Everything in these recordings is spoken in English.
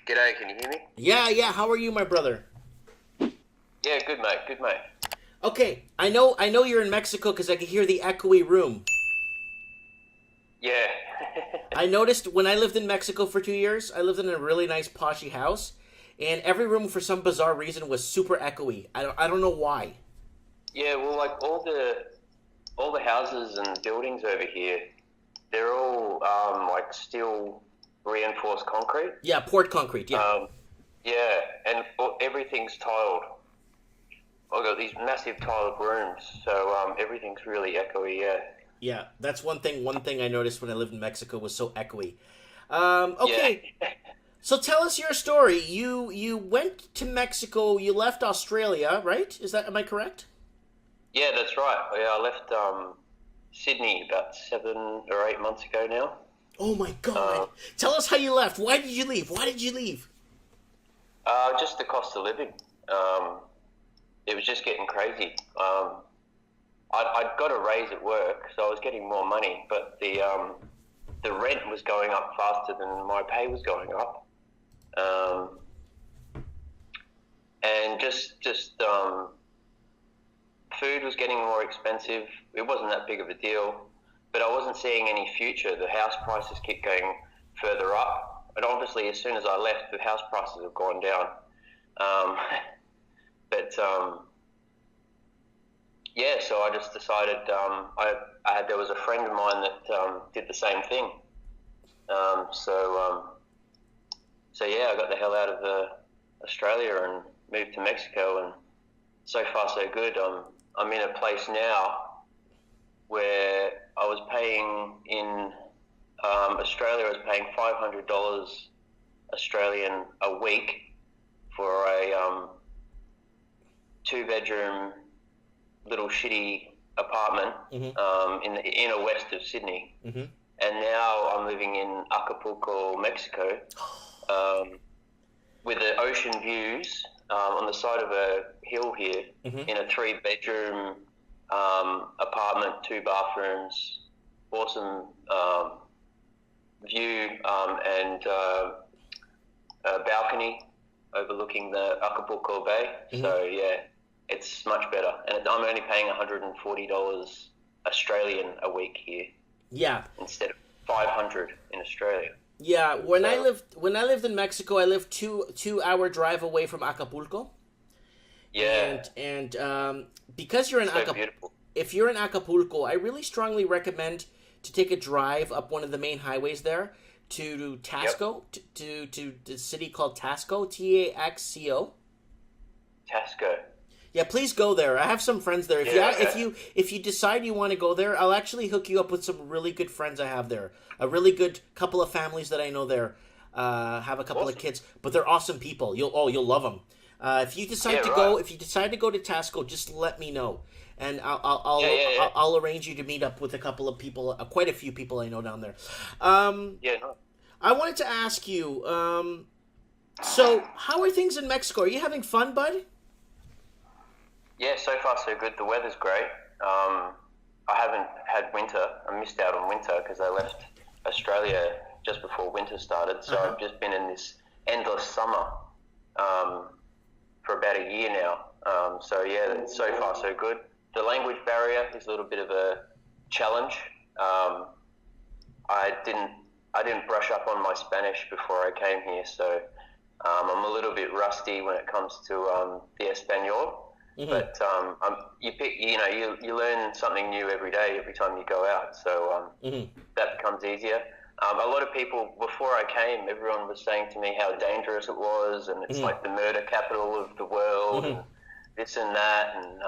G'day, can you hear me? Yeah. How are you, my brother? Yeah, good mate, good mate. Okay, I know you're in Mexico because I can hear the echoey room. Yeah. I noticed when I lived in Mexico for 2 years, I lived in a really nice poshy house, and every room for some bizarre reason was super echoey. I don't know why. Yeah, well, like all the houses and buildings over here, they're all like steel reinforced concrete. Yeah, poured concrete. Yeah, Um, yeah, and everything's tiled. I've got these massive tiled rooms, so everything's really echoey. Yeah. yeah. That's one thing. One thing I noticed when I lived in Mexico was so echoey. Yeah. Okay, so tell us your story. You went to Mexico. You left Australia, right? Am I correct? Yeah, that's right. Yeah, I left Sydney about 7 or 8 months ago now. Oh my Uh, God! Tell us how you left. Why did you leave? Why did you leave? just the cost of living. Um, it was just getting crazy. I'd got a raise at work, so I was getting more money, but the rent was going up faster than my pay was going up, um, and just food was getting more expensive. It wasn't that big of a deal, but I wasn't seeing any future. The house prices kept going further up, and obviously, as soon as I left, the house prices have gone down. Um, but yeah, so I just decided there was a friend of mine that did the same thing. Um, so um, so yeah, I got the hell out of Australia and moved to Mexico, and so far so good. I'm in a place now where I was paying in Australia. I was paying $500 Australian a week for a two-bedroom little shitty apartment Mm-hmm. in the inner west of Sydney, Mm-hmm. and now I'm living in Acapulco, Mexico, um, with the ocean views on the side of a hill here, Mm-hmm. in a three-bedroom apartment, two bathrooms, awesome view, and a balcony overlooking the Acapulco Bay. Mm-hmm. So yeah, it's much better, and I'm only paying $140 Australian a week here Yeah. instead of 500 in Australia. Yeah, So when I lived in Mexico, I lived two hour drive away from Acapulco, yeah, and because you're in so beautiful. if you're in Acapulco, I really strongly recommend to take a drive up one of the main highways there to Yep, Tasco, to the city called Tasco, Taxco. Tasco. Yeah, please go there. I have some friends there. Yeah, If you decide you want to go there, I'll actually hook you up with some really good friends I have there. A really good couple of families that I know there. Have a couple of awesome. kids, but they're awesome people. You'll love them. Yeah, right. If you decide to go to Tasco, just let me know, and Yeah, yeah, yeah. I'll arrange you to meet up with a couple of people, quite a few people I know down there. Um, Yeah, no. I wanted to ask you. So how are things in Mexico? Are you having fun, bud? Yeah, so far so good. The weather's great. I haven't had winter. I missed out on winter because I left Australia just before winter started. So Uh-huh. I've just been in this endless summer um, for about a year now. So yeah, so far so good. The language barrier is a little bit of a challenge. Um, I didn't I didn't brush up on my Spanish before I came here, so I'm a little bit rusty when it comes to the Espanol. Hmm. But you learn something new every day, every time you go out. So Hmm. that becomes easier. A lot of people before I came, everyone was saying to me how dangerous it was, and it's Hmm. like the murder capital of the world, Hmm. and this and that. And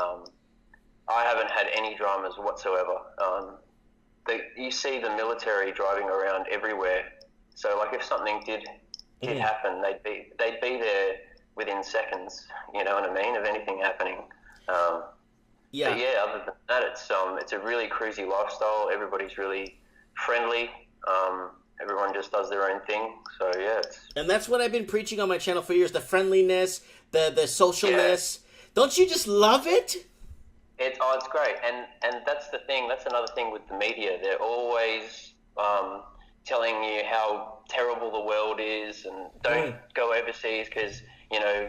I haven't had any dramas whatsoever. You see the military driving around everywhere. So like if something did Hmm. happen, they'd be there within seconds. You know what I mean? Of anything happening. Um, but Yeah. yeah, other than that, it's a really cruisy lifestyle. Everybody's really friendly. Everyone just does their own thing. So yeah, And that's what I've been preaching on my channel for years: the friendliness, the yeah, socialness. Don't you just love it? it's great. And that's the thing. That's another thing with the media. They're always telling you how terrible the world is, and don't go overseas because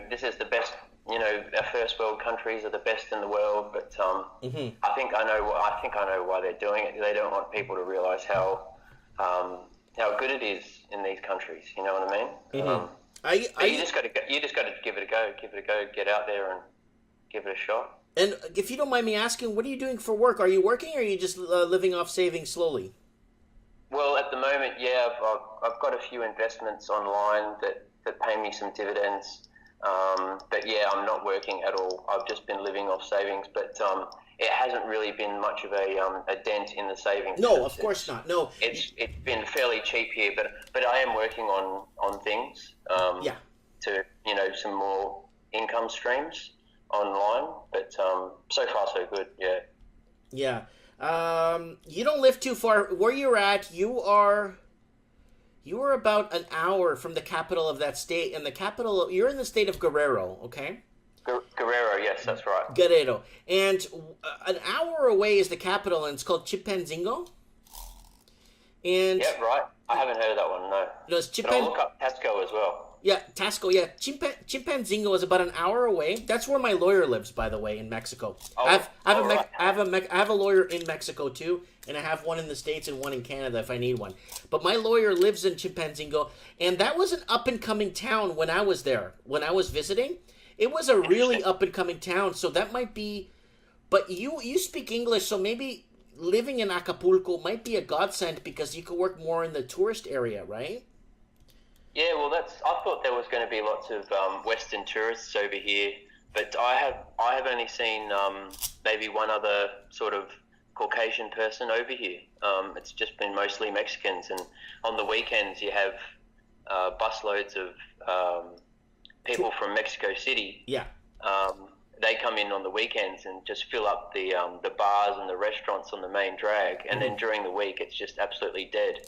this is the best. Our first world countries are the best in the world, but I think I know why they're doing it. They don't want people to realize how good it is in these countries. You know what I mean? You just got to give it a go. Get out there and give it a shot. And if you don't mind me asking, what are you doing for work? Are you working, or are you just living off savings slowly? Well, at the moment, yeah, I've got a few investments online that pay me some dividends. But yeah, I'm not working at all. I've just been living off savings, but it hasn't really been much of a dent in the savings. No, of course not. No, it's been fairly cheap here, but I am working on things. To some more income streams online, but so far so good. Yeah. Yeah. You don't live too far. Where you're at, you are about an hour from the capital of that state, and you're in the state of Guerrero, okay? Guerrero, yes, that's right. Guerrero. And an hour away is the capital, and it's called Chilpancingo. And yeah, right. I haven't heard of that one, no. No, it's But I'll look up Tasco as well. Yeah, Tasco, yeah. Chilpancingo is about an hour away. That's where my lawyer lives, by the way, in Mexico. I have a lawyer in Mexico, too, and I have one in the States and one in Canada if I need one. But my lawyer lives in Chilpancingo, and that was an up-and-coming town when I was there, when I was visiting. It was a really up-and-coming town, so that might be... But you speak English, so maybe living in Acapulco might be a godsend because you could work more in the tourist area, right? Yeah, well, I thought there was going to be lots of Western tourists over here, but I have only seen maybe one other sort of Caucasian person over here. It's just been mostly Mexicans, and on the weekends you have busloads of people from Mexico City. Yeah. They come in on the weekends and just fill up the bars and the restaurants on the main drag, and then during the week it's just absolutely dead.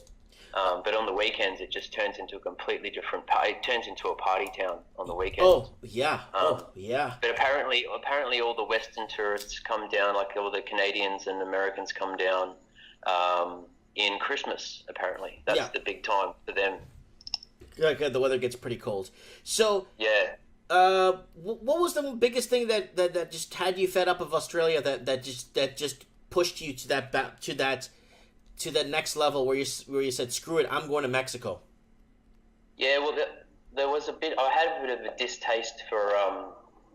But on the weekends, it just turns into a completely different party. It turns into a party town on the weekends. Oh, yeah. Yeah. But apparently all the Western tourists come down, like all the Canadians and Americans come down in Christmas, apparently. That's the big time for them. Yeah, the weather gets pretty cold. So, yeah. What was the biggest thing that just had you fed up of Australia that just pushed you to that next level where you said, screw it, I'm going to Mexico? Yeah, well, there was I had a bit of a distaste for,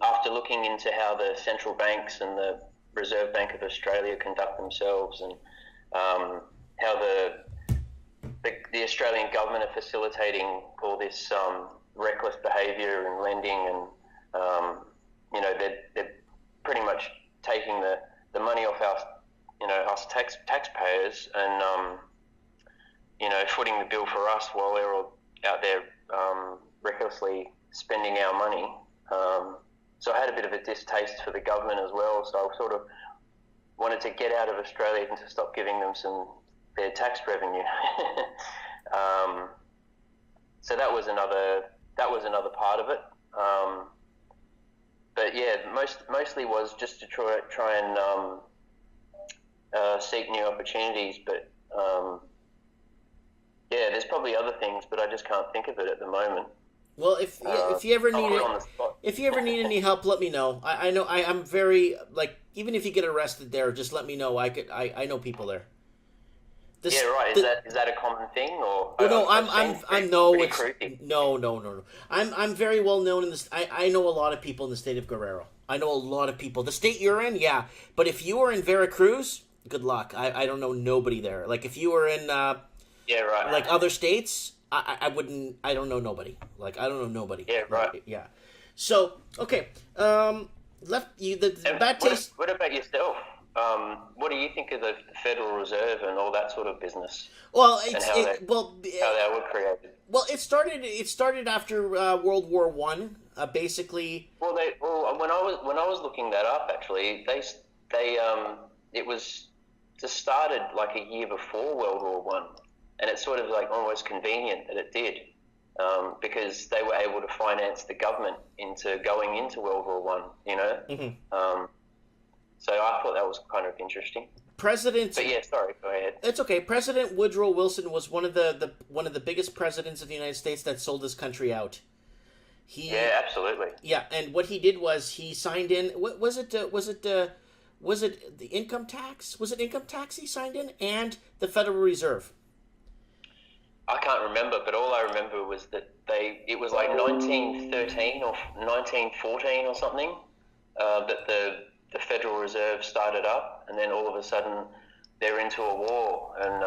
after looking into how the central banks and the Reserve Bank of Australia conduct themselves, and how the Australian government are facilitating all this reckless behaviour in lending, and they're pretty much taking the money off us taxpayers, and footing the bill for us while they're all out there recklessly spending our money. So I had a bit of a distaste for the government as well. So I sort of wanted to get out of Australia and to stop giving them their tax revenue. So that was another part of it. But yeah, mostly was just to try and seek new opportunities, but there's probably other things, but I just can't think of it at the moment. Well, if you ever need any help, let me know. I know I'm very, like, even if you get arrested there, just let me know. I know people there. Is that a common thing, or? Oh, no. I'm very well known in this. I know a lot of people in the state of Guerrero. I know a lot of people. The state you're in, yeah. But if you were in Veracruz, good luck. I don't know nobody there. Like, if you were in like other states, I wouldn't. I don't know nobody. Like, I don't know nobody. Yeah, right. Yeah. So okay. Left you the bad taste. What about yourself? What do you think of the Federal Reserve and all that sort of business? Well, how they were created. Well, it started after World War One. Basically. Well, when I was looking that up, actually, it was just started like a year before World War One, and it's sort of like almost convenient that it did, because they were able to finance the government into going into World War One. You know. Mm-hmm. So I thought that was kind of interesting. President. But yeah, sorry. Go ahead. It's okay. President Woodrow Wilson was one of the biggest presidents of the United States that sold this country out. Yeah, absolutely. Yeah, and what he did was he signed in. What was it? Was it the income tax? Was it income tax he signed in, and the Federal Reserve? I can't remember, but all I remember was that it was like 1913 or 1914 or something, that the Federal Reserve started up, and then all of a sudden they're into a war, and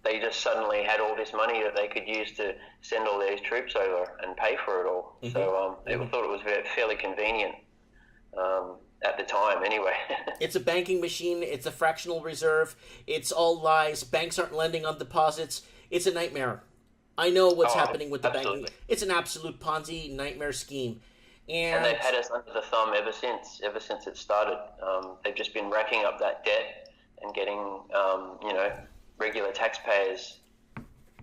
they just suddenly had all this money that they could use to send all these troops over and pay for it all. Mm-hmm. So they thought it was fairly convenient. At the time, anyway. It's a banking machine. It's a fractional reserve. It's all lies. Banks aren't lending on deposits. It's a nightmare. I know what's happening with the banking. It's an absolute Ponzi nightmare scheme. And they've had us under the thumb ever since it started. They've just been racking up that debt and getting, regular taxpayers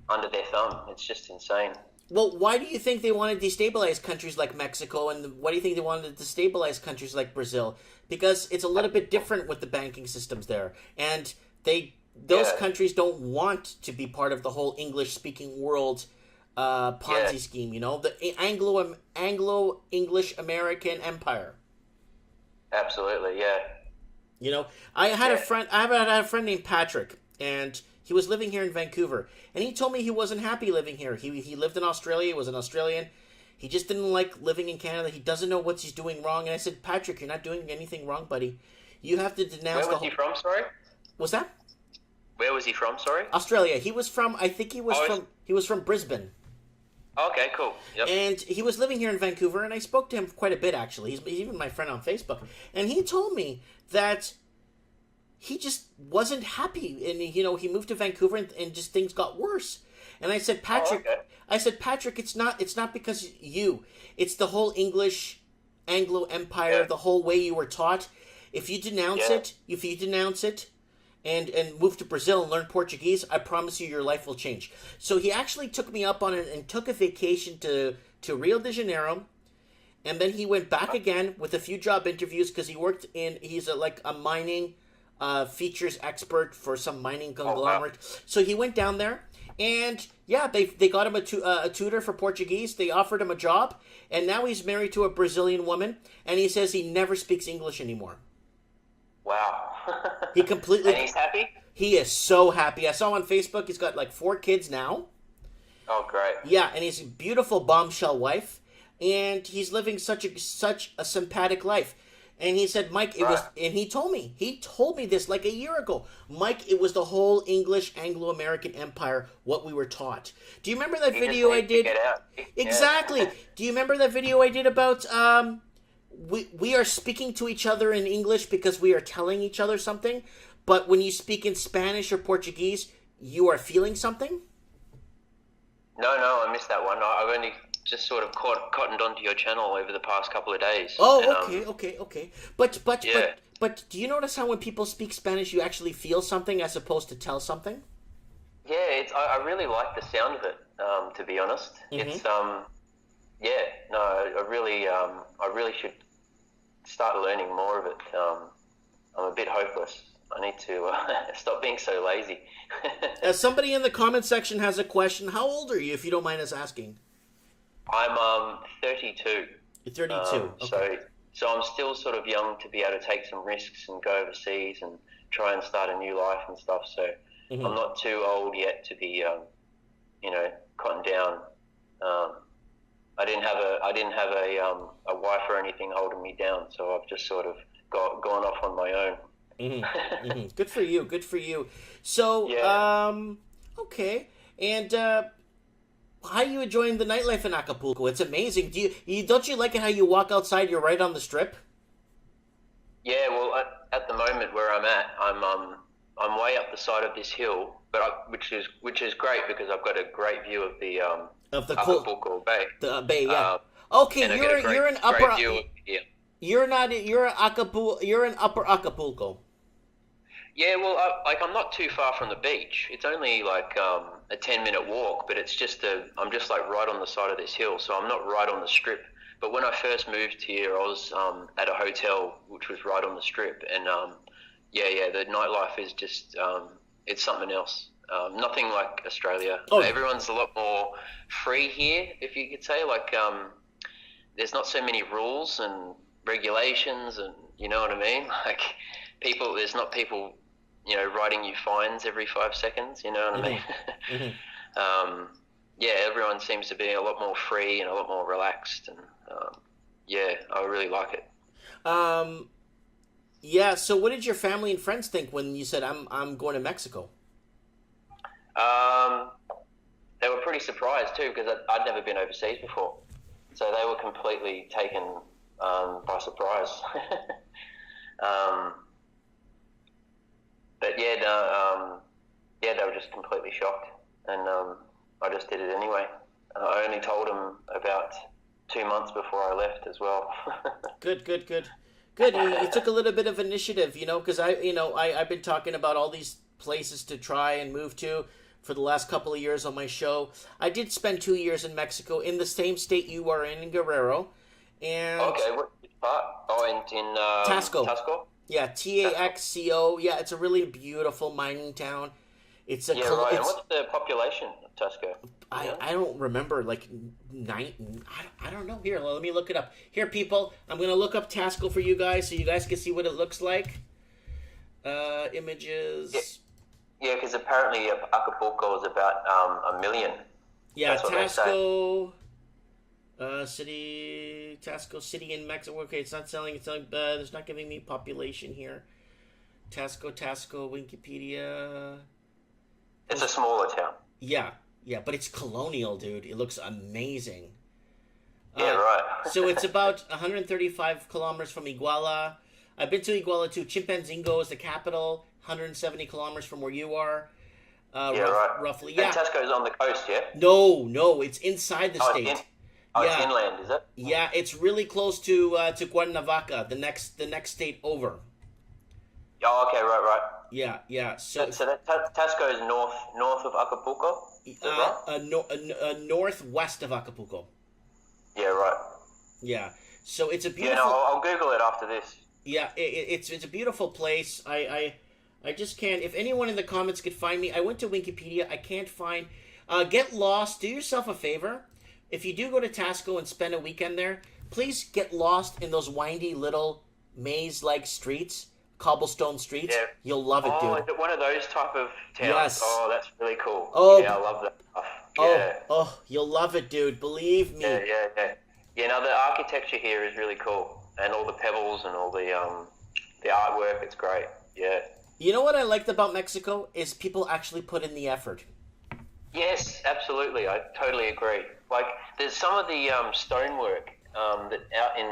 under their thumb. It's just insane. Well, why do you think they want to destabilize countries like Mexico, and why do you think they wanted to destabilize countries like Brazil? Because it's a little bit different with the banking systems there, and those countries don't want to be part of the whole English-speaking world Ponzi scheme. You know, the Anglo-English American Empire. Absolutely, yeah. You know, I had a friend named Patrick, and he was living here in Vancouver, and he told me he wasn't happy living here. He lived in Australia, he was an Australian. He just didn't like living in Canada. He doesn't know what he's doing wrong. And I said, Patrick, you're not doing anything wrong, buddy. You have to denounce Where was he from, sorry? What's that? Where was he from, sorry? Australia. He was from, he was from Brisbane. Okay, cool. Yep. And he was living here in Vancouver, and I spoke to him quite a bit, actually. He's even my friend on Facebook. And he told me that he just wasn't happy, and he moved to Vancouver, and just things got worse. And I said, Patrick, it's not because it's the whole English Anglo Empire, the whole way you were taught. If you denounce it, and move to Brazil and learn Portuguese, I promise you your life will change. So he actually took me up on it and took a vacation to Rio de Janeiro, and then he went back again with a few job interviews because he's a mining features expert for some mining conglomerate. Oh, wow. So he went down there, and they got him a tutor for Portuguese. They offered him a job, and now he's married to a Brazilian woman, and he says he never speaks English anymore. Wow. He completely... And he's happy? He is so happy. I saw on Facebook he's got like 4 kids now. Oh, great. Yeah, and he's a beautiful bombshell wife, and he's living such a sympathetic life. And he said, Mike, and he told me this like a year ago. Mike, it was the whole English Anglo-American Empire, what we were taught. Do you remember that video I did? Get out. Exactly. Yeah. Do you remember that video I did about we are speaking to each other in English because we are telling each other something, but when you speak in Spanish or Portuguese, you are feeling something? No, I missed that one. I've only just sort of cottoned onto your channel over the past couple of days. Oh, okay. But do you notice how when people speak Spanish, you actually feel something as opposed to tell something? Yeah, I really like the sound of it. To be honest, it's I really should start learning more of it. I'm a bit hopeless. I need to stop being so lazy. Somebody in the comment section has a question. How old are you, if you don't mind us asking? I'm 32. You're 32. Okay. So I'm still sort of young to be able to take some risks and go overseas and try and start a new life and stuff. So I'm not too old yet to be, cottoned down. I didn't have a wife or anything holding me down, so I've just sort of gone off on my own. Good for you. So, okay. And how are you enjoying the nightlife in Acapulco? It's amazing. Don't you like it how you walk outside, you're right on the strip? Yeah, well, at the moment where I'm at, I'm way up the side of this hill, but which is great because I've got a great view of the Acapulco Bay. The bay, yeah. Okay, you're in upper. You're in upper Acapulco. Yeah, well, I'm not too far from the beach. It's only like a 10-minute walk, but I'm just like right on the side of this hill, so I'm not right on the strip. But when I first moved here, I was at a hotel which was right on the strip, and yeah. The nightlife is just it's something else. Nothing like Australia. Oh. Everyone's a lot more free here, if you could say. Like, there's not so many rules and regulations, and you know what I mean. Like, there's not people, writing you fines every 5 seconds. You know what I mean? Mm-hmm. Yeah, everyone seems to be a lot more free and a lot more relaxed, and yeah, I really like it. Yeah. So, what did your family and friends think when you said I'm going to Mexico? They were pretty surprised too, because I'd never been overseas before, so they were completely taken by surprise. But yeah, they were just completely shocked, and I just did it anyway. I only told them about 2 months before I left as well. Good. You took a little bit of initiative, because I've been talking about all these places to try and move to for the last couple of years on my show. I did spend 2 years in Mexico, in the same state you are in Guerrero. And okay, what part? Oh, in Taxco. Taxco? Yeah, Taxco. Yeah, it's a really beautiful mining town. It's a right. And what's the population of Taxco? I don't remember, like, I don't know. Here, let me look it up. Here, people, I'm going to look up Taxco for you guys so you guys can see what it looks like. Images. Yeah, because apparently Acapulco is about 1 million. Yeah, Taxco city, Taxco City in Mexico. Okay, it's not selling. It's not giving me population here. Taxco, Wikipedia. It's a smaller town. Yeah, but it's colonial, dude. It looks amazing. Yeah, right. So it's about 135 kilometers from Iguala. I've been to Iguala too. Chimpanzingo is the capital. 170 kilometers from where you are. Right. Roughly, yeah. And Taxco's on the coast, yeah? No, it's inside the state. It's inland, is it? Yeah, it's really close to Cuernavaca, the next state over. Oh, okay, right. Yeah. So that Taxco is north of Acapulco? Northwest of Acapulco. Yeah, right. Yeah. So it's a beautiful. Yeah, no, I'll Google it after this. Yeah, it's a beautiful place. I just can't. If anyone in the comments could find me, I went to Wikipedia. I can't find. Get lost. Do yourself a favor. If you do go to Taxco and spend a weekend there, please get lost in those windy little maze-like streets, cobblestone streets. Yeah. You'll love it, dude. Oh, is it one of those type of towns? Yes. Oh, that's really cool. Oh, yeah, I love that stuff. Yeah. Oh, you'll love it, dude. Believe me. Yeah. Yeah, no, the architecture here is really cool, and all the pebbles and all the artwork. It's great. Yeah. You know what I liked about Mexico is people actually put in the effort. Yes, absolutely. I totally agree. Like, there's some of the stonework that out in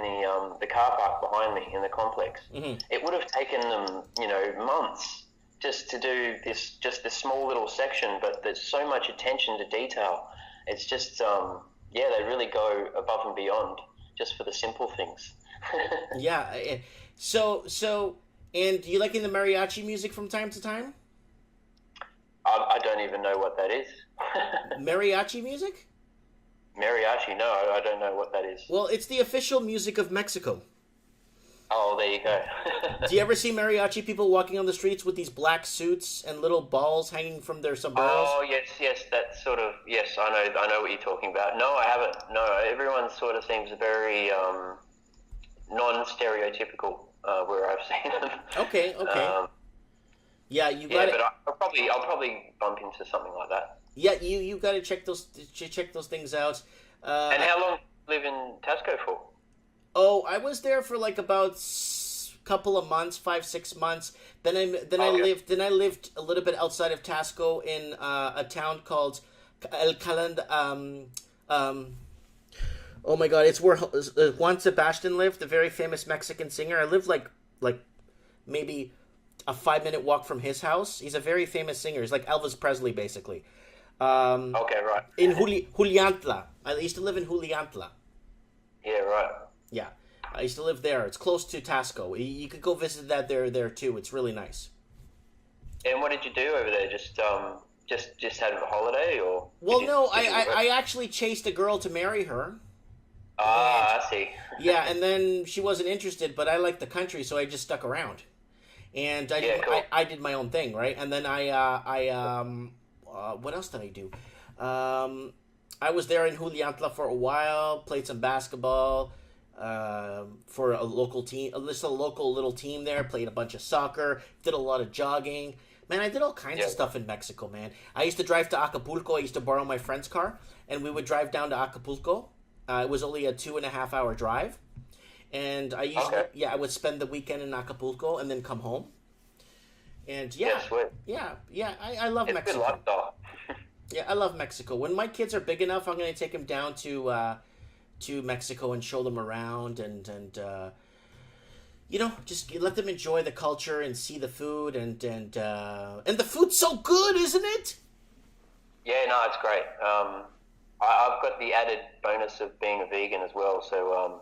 the car park behind me in the complex. Mm-hmm. It would have taken them, months just to do this small little section, but there's so much attention to detail. It's just, they really go above and beyond just for the simple things. Yeah. So, and do you liking the mariachi music from time to time? I don't even know what that is. Mariachi music? Mariachi? No, I don't know what that is. Well, it's the official music of Mexico. Oh, there you go. Do you ever see mariachi people walking on the streets with these black suits and little balls hanging from their sombreros? Oh, yes, that's sort of, yes, I know what you're talking about. No, I haven't. No, everyone sort of seems very non-stereotypical where I've seen them. Okay. Yeah, you got it. But I'll probably bump into something like that. Yeah, you got to check those things out. And how long did you live in Taxco for? Oh, I was there for like about couple of months, 5-6 months. Then I lived a little bit outside of Taxco in a town called El Calend. Oh my God, it's where Juan Sebastian lived, the very famous Mexican singer. I lived like maybe a 5-minute walk from his house. He's a very famous singer. He's like Elvis Presley, basically. Okay, right. In Juliantla. I used to live in Juliantla. Yeah, right. Yeah, I used to live there. It's close to Taxco. You could go visit that there too. It's really nice. And what did you do over there? Just had a holiday, or? Well, no. I actually chased a girl to marry her. I see. Yeah, and then she wasn't interested, but I liked the country, so I just stuck around. and cool. I did my own thing, right? And then what else did I do? I was there in Juliantla for a while, played some basketball for a local team, just a local little team there, played a bunch of soccer, did a lot of jogging. Man, I did all kinds of stuff in Mexico, man. I used to drive to Acapulco. I used to borrow my friend's car, and we would drive down to Acapulco. It was only a 2.5 hour drive. And I usually, I would spend the weekend in Acapulco and then come home. And I love Mexico. Good lifestyle. Yeah, I love Mexico. When my kids are big enough, I'm going to take them down to Mexico and show them around and just let them enjoy the culture and see the food and the food's so good, isn't it? Yeah, no, it's great. I've got the added bonus of being a vegan as well, so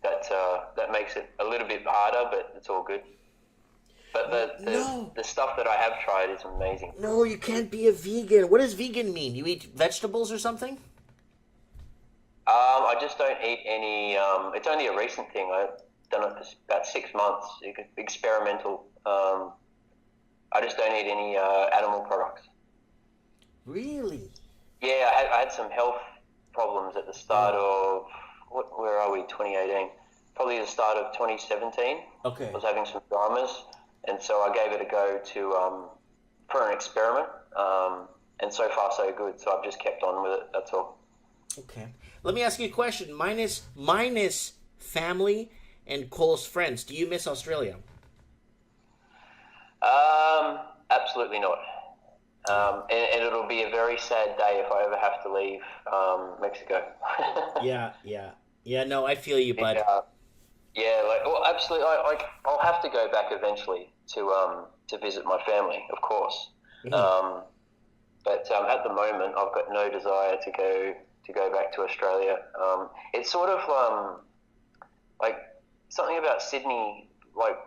that makes it a little bit harder, but it's all good. But the stuff that I have tried is amazing. No, you can't be a vegan. What does vegan mean? You eat vegetables or something? I just don't eat any. It's only a recent thing. I've done it for about 6 months. Experimental. I just don't eat any animal products. Really? Yeah, I had some health problems at the start of where are we? 2018. Probably the start of 2017. Okay. I was having some dramas, and so I gave it a go for an experiment. And so far so good. So I've just kept on with it. That's all. Okay. Let me ask you a question. Minus family and close friends, do you miss Australia? Absolutely not. And it'll be a very sad day if I ever have to leave Mexico. Yeah. No, I feel you, bud. Absolutely. I'll have to go back eventually to visit my family, of course. Mm-hmm. But at the moment, I've got no desire to go back to Australia. It's sort of like something about Sydney. Like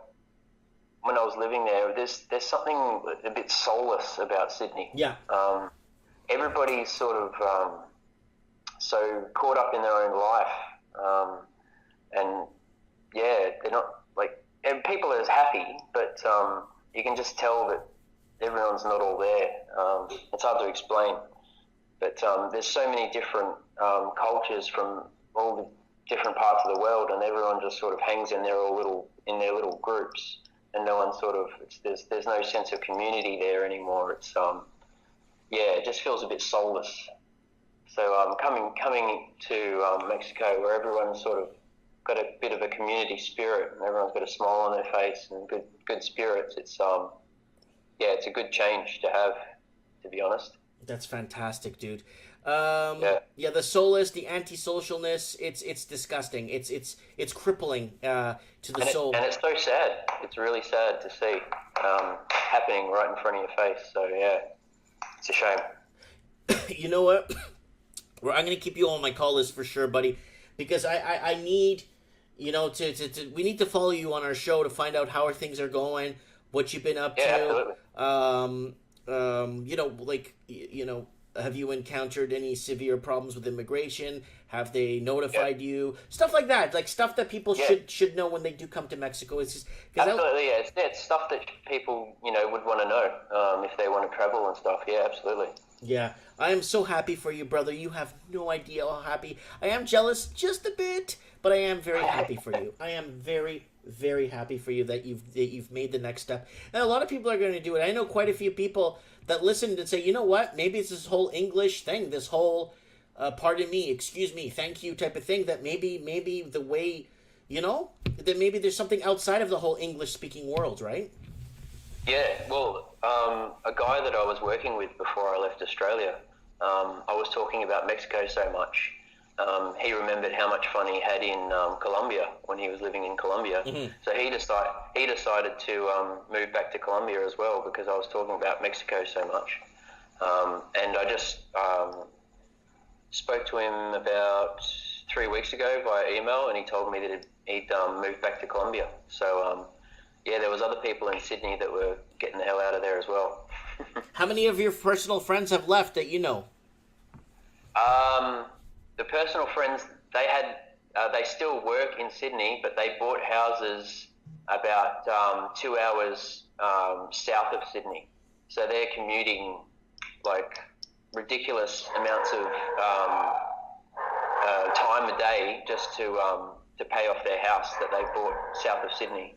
when I was living there, there's something a bit soulless about Sydney. Yeah. Everybody's sort of so caught up in their own life, and they're not like. And people are happy, but you can just tell that everyone's not all there. It's hard to explain, but there's so many different cultures from all the different parts of the world, and everyone just sort of hangs in their little groups, and no one sort of there's no sense of community there anymore. It's it just feels a bit soulless. So coming to Mexico, where everyone's sort of got a bit of a community spirit, and everyone's got a smile on their face and good spirits. It's it's a good change to have, to be honest. That's fantastic, dude. The soulless, the antisocialness, it's disgusting. It's crippling to the soul. And it's so sad. It's really sad to see happening right in front of your face. So it's a shame. You know what? Well, I'm gonna keep you on my call list for sure, buddy, because I need, we need to follow you on our show to find out how things are going, what you've been up to. Absolutely. Have you encountered any severe problems with immigration? Have they notified you? Stuff like that, like stuff that people should know when they do come to Mexico. It's just absolutely, it's stuff that people would want to know if they want to travel and stuff. Yeah, absolutely. Yeah, I am so happy for you, brother. You have no idea how happy I am. Jealous just a bit, but I am very happy for you. I am very, very happy for you that you've made the next step. And a lot of people are going to do it. I know quite a few people that listen and say, you know what? Maybe it's this whole English thing, this whole pardon me, excuse me, thank you type of thing. That maybe the way, that maybe there's something outside of the whole English speaking world, right? Yeah, well, a guy that I was working with before I left Australia, I was talking about Mexico so much. He remembered how much fun he had in Colombia when he was living in Colombia. Mm-hmm. So he decided to move back to Colombia as well because I was talking about Mexico so much. And I just spoke to him about 3 weeks ago via email, and he told me that he'd moved back to Colombia. So there was other people in Sydney that were getting the hell out of there as well. How many of your personal friends have left that you know? The personal friends, they still work in Sydney, but they bought houses about 2 hours south of Sydney. So they're commuting like ridiculous amounts of time a day just to pay off their house that they bought south of Sydney.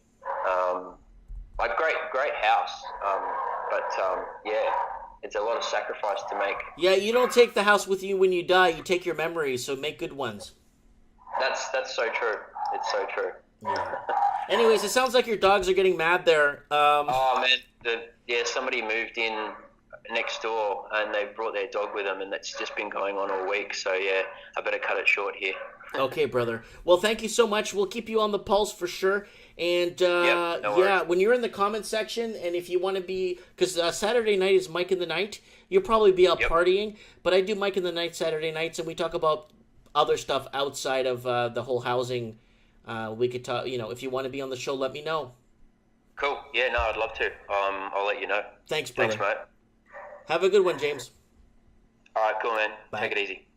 Like great house, but yeah, it's a lot of sacrifice to make. Yeah, you don't take the house with you when you die. You take your memories, so make good ones. That's so true. It's so true. Yeah. Anyways, it sounds like your dogs are getting mad there. Oh man, somebody moved in next door and they brought their dog with them, and that's just been going on all week. So yeah, I better cut it short here. Okay, brother. Well, thank you so much. We'll keep you on the pulse for sure. And no when you're in the comment section, and if you want to be, because Saturday night is Mike in the Night, you'll probably be out partying. But I do Mike in the Night Saturday nights, and we talk about other stuff outside of the whole housing. We could talk. If you want to be on the show, let me know. Cool. Yeah, no, I'd love to. I'll let you know. Thanks, brother. Thanks, mate. Have a good one, James. All right, cool, man. Bye. Take it easy.